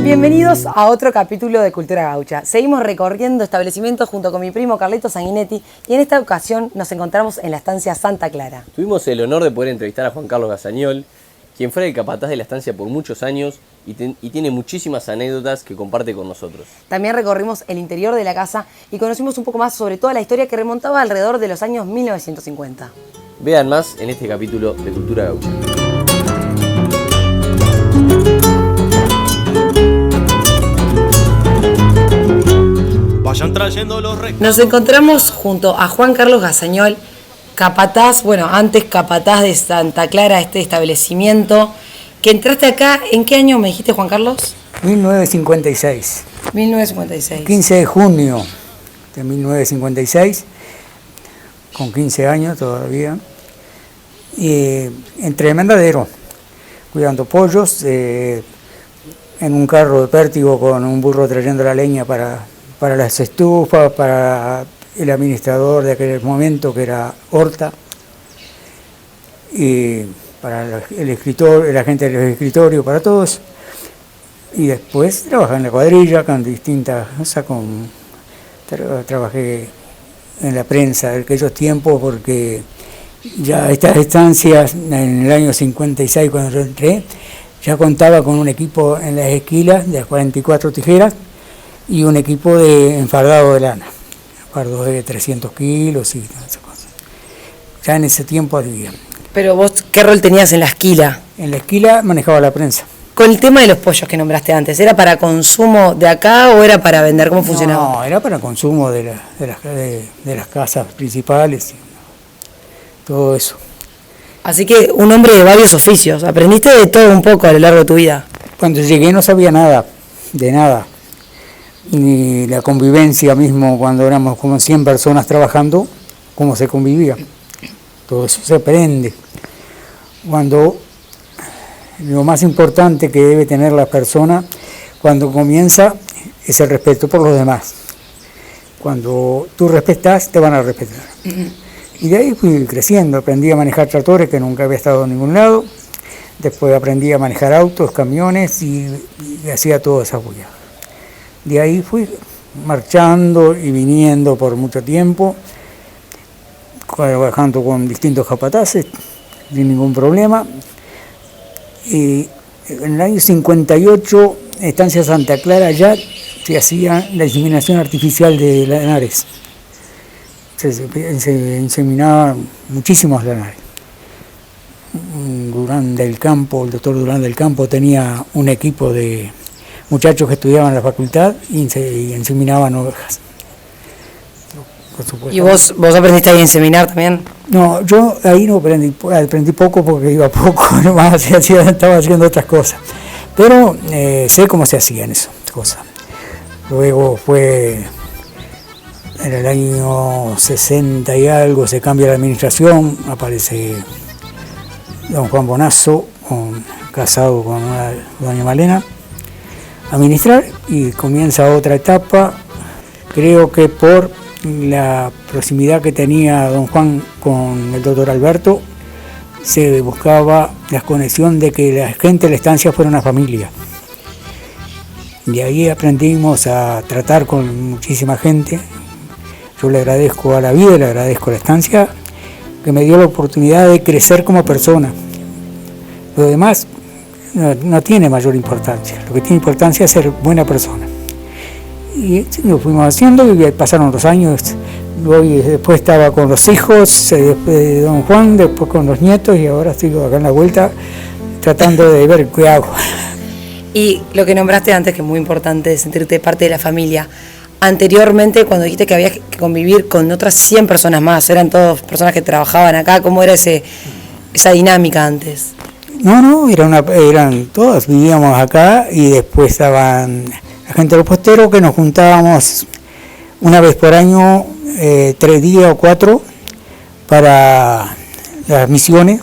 Bienvenidos a otro capítulo de Cultura Gaucha. Seguimos recorriendo establecimientos junto con mi primo Carlitos Sanguinetti y en esta ocasión nos encontramos en la estancia Santa Clara. Tuvimos el honor de poder entrevistar a Juan Carlos Gazañol, quien fue el capataz de la estancia por muchos años y tiene muchísimas anécdotas que comparte con nosotros. También recorrimos el interior de la casa y conocimos un poco más sobre toda la historia que remontaba alrededor de los años 1950. Vean más en este capítulo de Cultura Gaucha. Vayan trayendo los Nos encontramos junto a Juan Carlos Gazañol, capataz, antes capataz de Santa Clara, este establecimiento, que entraste acá, ¿en qué año me dijiste, Juan Carlos? 1956. 1956. 15 de junio de 1956, con 15 años todavía, y en Tremendadero, cuidando pollos, en un carro de pértigo con un burro trayendo la leña para las estufas, para el administrador de aquel momento que era Horta, y para el escritor, la gente del escritorio, para todos. Y después trabajé en la cuadrilla con distintas cosas, trabajé en la prensa de aquellos tiempos, porque ya estas estancias, en el año 56 cuando yo entré, ya contaba con un equipo en las esquilas de 44 tijeras, y un equipo de enfardado de lana, fardos de 300 kilos y esas cosas. Ya en ese tiempo había. Pero vos, ¿qué rol tenías en la esquila? En la esquila manejaba la prensa. Con el tema de los pollos que nombraste antes, ¿era para consumo de acá o era para vender? ¿Cómo funcionaba? No, era para consumo de las casas principales, todo eso. Así que un hombre de varios oficios, aprendiste de todo un poco a lo largo de tu vida. Cuando llegué no sabía nada, de nada. Ni la convivencia mismo, cuando éramos como 100 personas trabajando, cómo se convivía. Todo eso se aprende. Cuando lo más importante que debe tener la persona cuando comienza es el respeto por los demás. Cuando tú respetas, te van a respetar. Y de ahí fui creciendo, aprendí a manejar tractores, que nunca había estado en ningún lado. Después aprendí a manejar autos, camiones y hacía toda esa bulla. De ahí fui marchando y viniendo por mucho tiempo, trabajando con distintos capataces, sin ningún problema. Y en el año 58, Estancia Santa Clara, ya se hacía la inseminación artificial de lanares. Se inseminaban muchísimos lanares. Durán del Campo, el doctor Durán del Campo tenía un equipo de muchachos que estudiaban en la facultad y inseminaban ovejas. ¿Y vos aprendiste ahí a inseminar también? No, yo ahí no aprendí poco porque iba poco, nomás estaba haciendo otras cosas. Pero sé cómo se hacían esas cosas. Luego fue en el año 60 y algo, se cambia la administración, aparece don Juan Bonazo, casado con doña Malena, a administrar, y comienza otra etapa. Creo que por la proximidad que tenía don Juan con el doctor Alberto, se buscaba la conexión de que la gente de la estancia fuera una familia. Y ahí aprendimos a tratar con muchísima gente. Yo le agradezco a la vida, le agradezco a la estancia, que me dio la oportunidad de crecer como persona. Lo demás no tiene mayor importancia, lo que tiene importancia es ser buena persona. Y lo fuimos haciendo y pasaron los años. Después estaba con los hijos, después de don Juan, después con los nietos, y ahora sigo acá en la vuelta tratando de ver qué hago. Y lo que nombraste antes, que es muy importante, sentirte parte de la familia. Anteriormente, cuando dijiste que había que convivir con otras 100 personas más, eran todas personas que trabajaban acá, ¿cómo era esa dinámica antes? No, eran todas, vivíamos acá, y después estaban la gente de los posteros, que nos juntábamos una vez por año, 3 días o 4, para las misiones,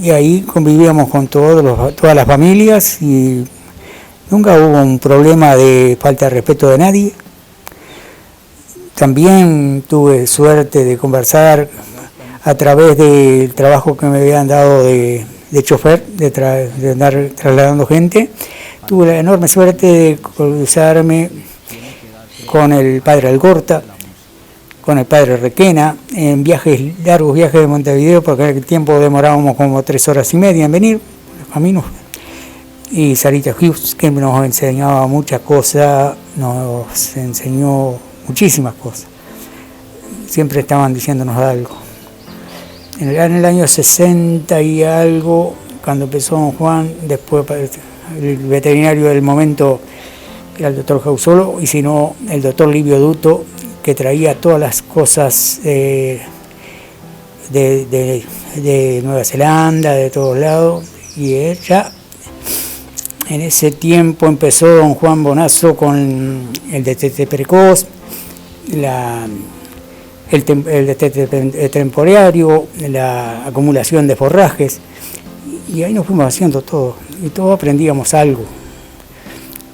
y ahí convivíamos con todas las familias y nunca hubo un problema de falta de respeto de nadie. También tuve suerte de conversar a través del trabajo que me habían dado de chofer, de andar trasladando gente. Tuve la enorme suerte de cruzarme con el padre Algorta, con el padre Requena, en largos viajes de Montevideo, porque en aquel tiempo demorábamos como 3 horas y media en venir, los caminos. Y Sarita Hughes, que nos enseñaba muchas cosas, nos enseñó muchísimas cosas. Siempre estaban diciéndonos algo. En el año 60 y algo, cuando empezó don Juan, después el veterinario del momento era el doctor Jausolo, y si no, el doctor Livio Duto, que traía todas las cosas de Nueva Zelanda, de todos lados, y ella, en ese tiempo empezó don Juan Bonazo con el destete precoz, el destete temporario, la acumulación de forrajes, y ahí nos fuimos haciendo todo, y todos aprendíamos algo.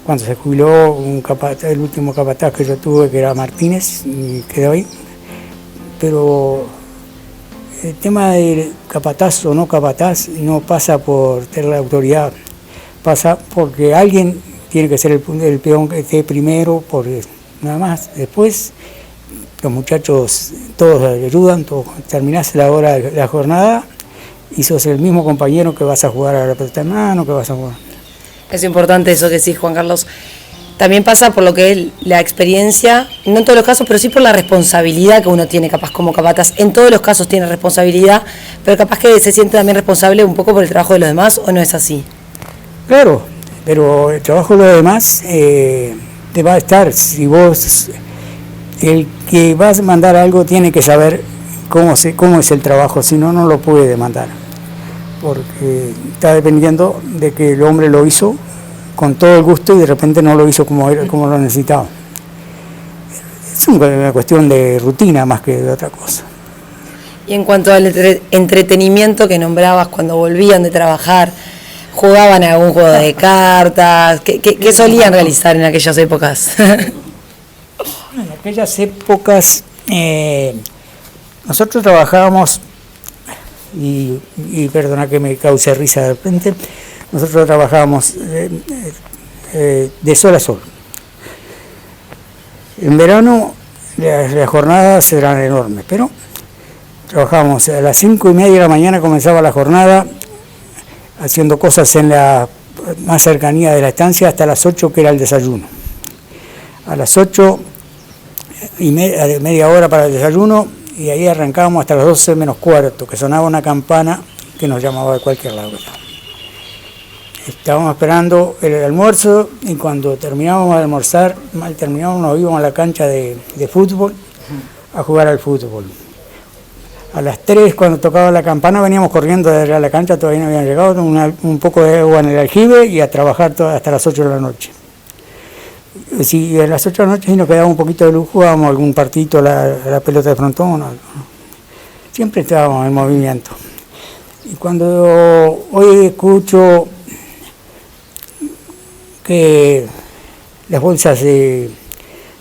Cuando se jubiló el último capataz que yo tuve, que era Martínez, y quedó ahí, pero el tema del capataz o no capataz no pasa por tener la autoridad, pasa porque alguien tiene que ser el peón que esté primero, porque nada más. Después los muchachos todos ayudan, todos, terminás la hora de la jornada y sos el mismo compañero que vas a jugar a la pelota en mano, que vas a jugar. Es importante eso que decís, Juan Carlos. También pasa por lo que es la experiencia, no en todos los casos, pero sí por la responsabilidad que uno tiene, capaz como capataz. En todos los casos tiene responsabilidad, pero capaz que se siente también responsable un poco por el trabajo de los demás, ¿o no es así? Claro, pero el trabajo de los demás te va a estar. Si vos, el que vas a mandar algo tiene que saber cómo es el trabajo, si no, no lo puede mandar. Porque está dependiendo de que el hombre lo hizo con todo el gusto y de repente no lo hizo como lo necesitaba. Es una cuestión de rutina más que de otra cosa. Y en cuanto al entretenimiento que nombrabas cuando volvían de trabajar, ¿jugaban a algún juego de cartas? ¿Qué solían realizar en aquellas épocas? En aquellas épocas nosotros trabajábamos, y perdona que me cause risa de repente, nosotros trabajábamos de sol a sol. En verano las jornadas eran enormes, pero trabajábamos a las 5:30 de la mañana, comenzaba la jornada, haciendo cosas en la más cercanía de la estancia hasta las 8, que era el desayuno. A las 8:30, media hora para el desayuno, y ahí arrancábamos hasta las 12 menos cuarto, que sonaba una campana que nos llamaba de cualquier lado. Estábamos esperando el almuerzo, y cuando terminábamos de almorzar, mal terminábamos, nos íbamos a la cancha de fútbol a jugar al fútbol. A las 3, cuando tocaba la campana, veníamos corriendo desde la cancha, todavía no habían llegado, un poco de agua en el aljibe, y a trabajar hasta las 8 de la noche. Si a las 8 de la noche, si nos quedaba un poquito de luz, jugábamos algún partidito a la pelota de frontón, ¿no? Siempre estábamos en movimiento. Y cuando hoy escucho que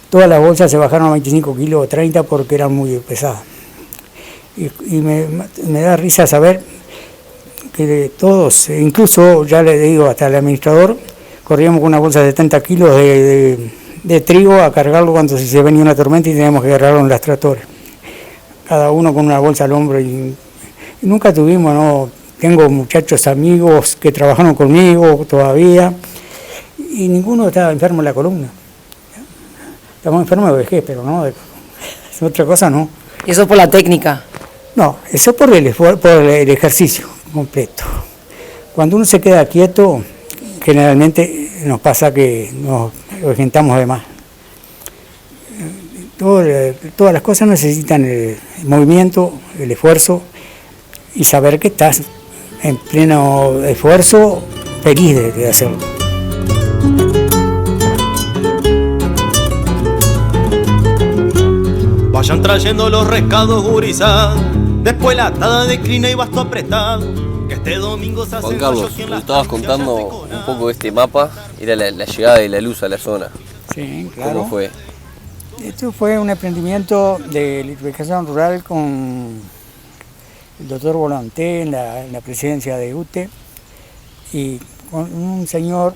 todas las bolsas se bajaron a 25 kilos o 30 porque eran muy pesadas. Y me da risa saber que todos, incluso ya le digo hasta el administrador, corríamos con una bolsa de 70 kilos de trigo a cargarlo cuando se venía una tormenta y teníamos que agarrarlo en los tractores. Cada uno con una bolsa al hombro, y nunca tuvimos, ¿no? Tengo muchachos amigos que trabajaron conmigo todavía, y ninguno estaba enfermo en la columna. Estamos enfermos de vejez, pero no, otra cosa no. ¿Y eso por la técnica? No, eso por el ejercicio completo. Cuando uno se queda quieto, generalmente nos pasa que nos vejentamos de más. Todas las cosas necesitan el movimiento, el esfuerzo, y saber que estás en pleno esfuerzo, feliz de hacerlo. Vayan trayendo los rescados, gurizá. Después la atada de crina y basto apretado. De domingo se Juan hacen Carlos, rollos y en nos las estabas provincias contando se colan. un poco de este mapa, era la llegada de la luz a la zona. Sí, claro. ¿Cómo fue? Esto fue un emprendimiento de electrificación rural con el doctor Volonté en la presidencia de UTE y con un señor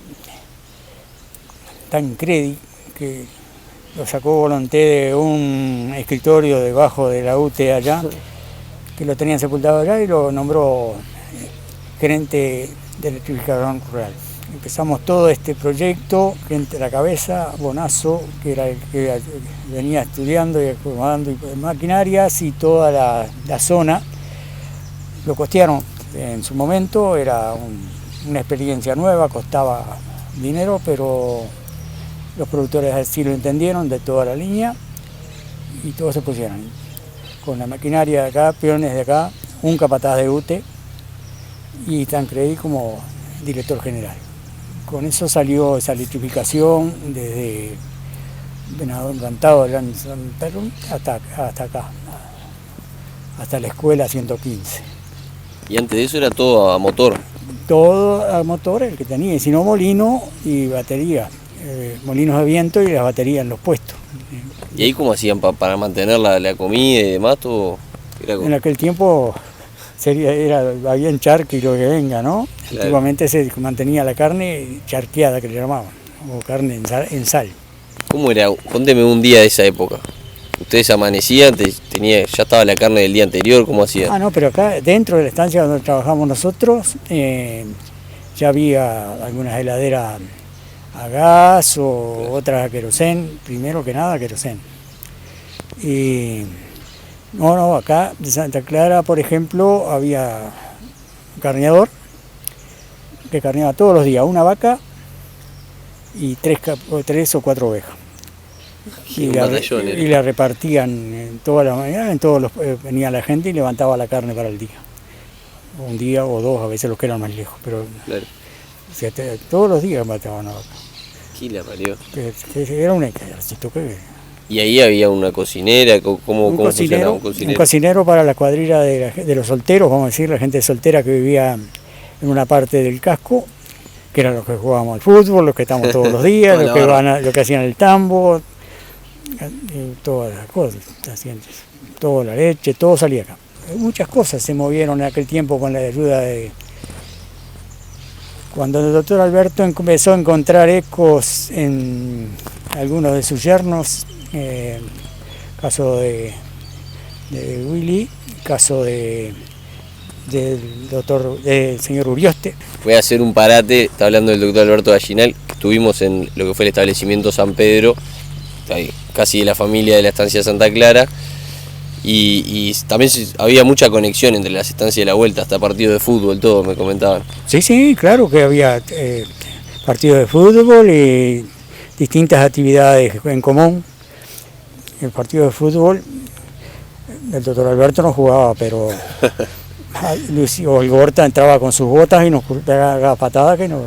Tancredi que lo sacó Volonté de un escritorio debajo de la UTE allá, que lo tenían sepultado allá y lo nombró gerente de electrificación rural. Empezamos todo este proyecto, gente a la cabeza, Bonazo, que era el que venía estudiando y acomodando maquinarias, y toda la zona. Lo costearon en su momento, era una experiencia nueva, costaba dinero, pero los productores así lo entendieron de toda la línea y todos se pusieron. Con la maquinaria de acá, peones de acá, un capataz de UTE y Tancredi como director general. Con eso salió esa electrificación desde Venado Encantado hasta acá, hasta la escuela 115. Y antes de eso era todo a motor. Todo a motor el que tenía, y si no molino y batería, molinos de viento y las baterías en los puestos. ¿Y ahí cómo hacían para mantener la comida y demás? Todo era En aquel tiempo había encharque y lo que venga, ¿no? Claro. Antiguamente se mantenía la carne charqueada, que le llamaban, o carne en sal. ¿Cómo era? Cuénteme un día de esa época. ¿Ustedes amanecían? ¿Ya estaba la carne del día anterior? ¿Cómo hacían? Ah, no, pero acá dentro de la estancia donde trabajamos nosotros ya había algunas heladeras a gas o otras a querosén, primero que nada querosén. Y acá de Santa Clara, por ejemplo, había un carneador que carneaba todos los días una vaca y tres o cuatro ovejas. Y la repartían en toda la mañana, venía la gente y levantaba la carne para el día. Un día o dos, a veces los que eran más lejos, pero Claro. todos los días mataban una vaca. ¿Qué la parió? Que era un ejército. ¿Y ahí había una cocinera? ¿Cómo funcionaba un cocinero? Un cocinero para la cuadrilla de los solteros, vamos a decir, la gente soltera que vivía en una parte del casco, que eran los que jugábamos al fútbol, los que estamos todos los días, los que hacían el tambo, todas las cosas, toda la leche, todo salía acá. Muchas cosas se movieron en aquel tiempo con la ayuda de... Cuando el doctor Alberto empezó a encontrar ecos en algunos de sus yernos, caso de Willy, caso del señor Urioste. Voy a hacer un parate, está hablando del doctor Alberto Gallinal, que estuvimos en lo que fue el establecimiento San Pedro, casi de la familia de la estancia Santa Clara, y también había mucha conexión entre las estancias y la vuelta, hasta partidos de fútbol, todo me comentaban. Sí, claro que había partidos de fútbol y distintas actividades en común. El partido de fútbol, el doctor Alberto no jugaba, pero Lucio Olgorta entraba con sus botas y nos pegaba patadas que no...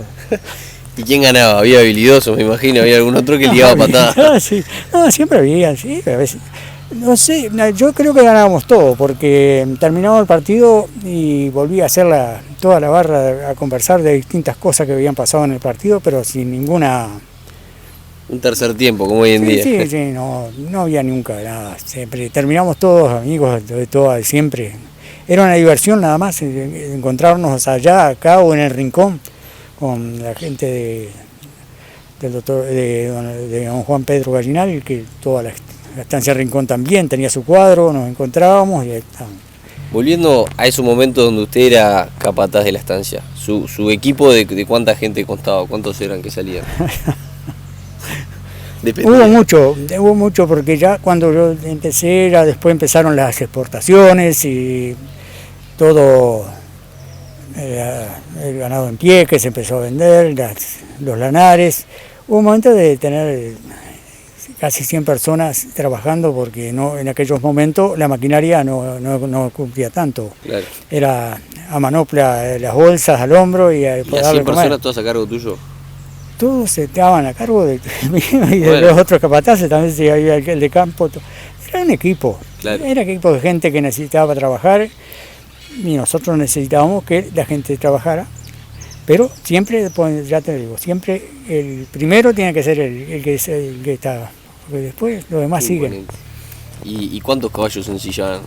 ¿Y quién ganaba? Había habilidosos, me imagino, había algún otro que ligaba patadas. Sí. No, siempre había, sí, a veces. No sé, yo creo que ganábamos todo, porque terminaba el partido y volvía a hacer toda la barra a conversar de distintas cosas que habían pasado en el partido, pero sin ninguna... Un tercer tiempo, como hoy en día. Sí, no había nunca nada. Siempre terminamos todos amigos de todas, siempre. Era una diversión nada más, encontrarnos allá, acá o en el rincón, con la gente del doctor, de don Juan Pedro Gallinal, que toda la estancia Rincón también tenía su cuadro, nos encontrábamos y ahí estábamos. Volviendo a esos momentos donde usted era capataz de la estancia, su equipo de cuánta gente constaba, cuántos eran que salían. Hubo mucho porque ya cuando yo empecé, después empezaron las exportaciones y todo el ganado en pie que se empezó a vender, los lanares. Hubo un momento de tener casi 100 personas trabajando porque en aquellos momentos la maquinaria no cumplía tanto. Claro. Era a manopla, las bolsas al hombro y a 100 personas todas a cargo tuyo. Todos estaban a cargo de y de los otros capataces, también si había el de campo. Era un equipo, claro. Era un equipo de gente que necesitaba trabajar y nosotros necesitábamos que la gente trabajara, pero siempre, después, ya te digo, siempre el primero tiene que ser el que está, porque después los demás siguen. ¿Y cuántos caballos ensillaban?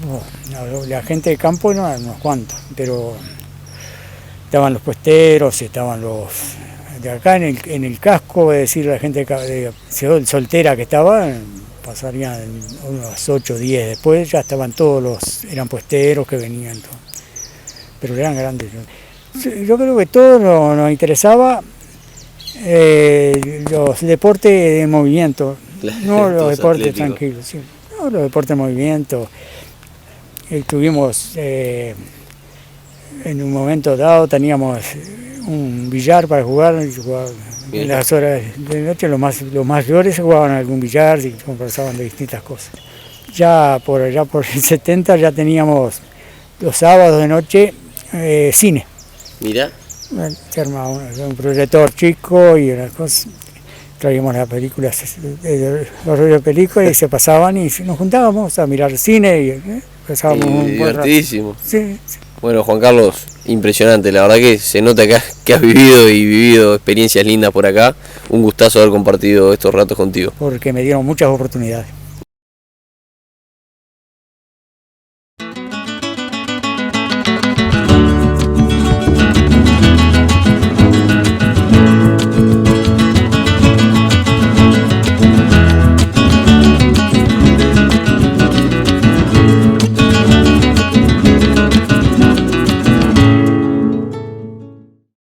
No, la gente de campo no, unos cuantos, pero estaban los puesteros, estaban los de acá en el casco, es decir, la gente soltera que estaba, pasarían unos 8 o 10, después ya estaban eran puesteros que venían, todo. Pero eran grandes. Yo creo que todos nos interesaba los deportes de movimiento, no los deportes tranquilos, sí, no los deportes de movimiento. Estuvimos en un momento dado, teníamos un billar para jugar, en las horas de noche los mayores jugaban algún billar y conversaban de distintas cosas. Ya por allá por el 70 ya teníamos los sábados de noche cine. Mirá. Se armaba un proyector chico y unas cosas. Traíamos las películas, los rollos de películas y se pasaban y nos juntábamos a mirar cine y pasábamos un divertidísimo. Sí. Bueno, Juan Carlos, impresionante, la verdad que se nota que has vivido experiencias lindas por acá. Un gustazo haber compartido estos ratos contigo. Porque me dieron muchas oportunidades.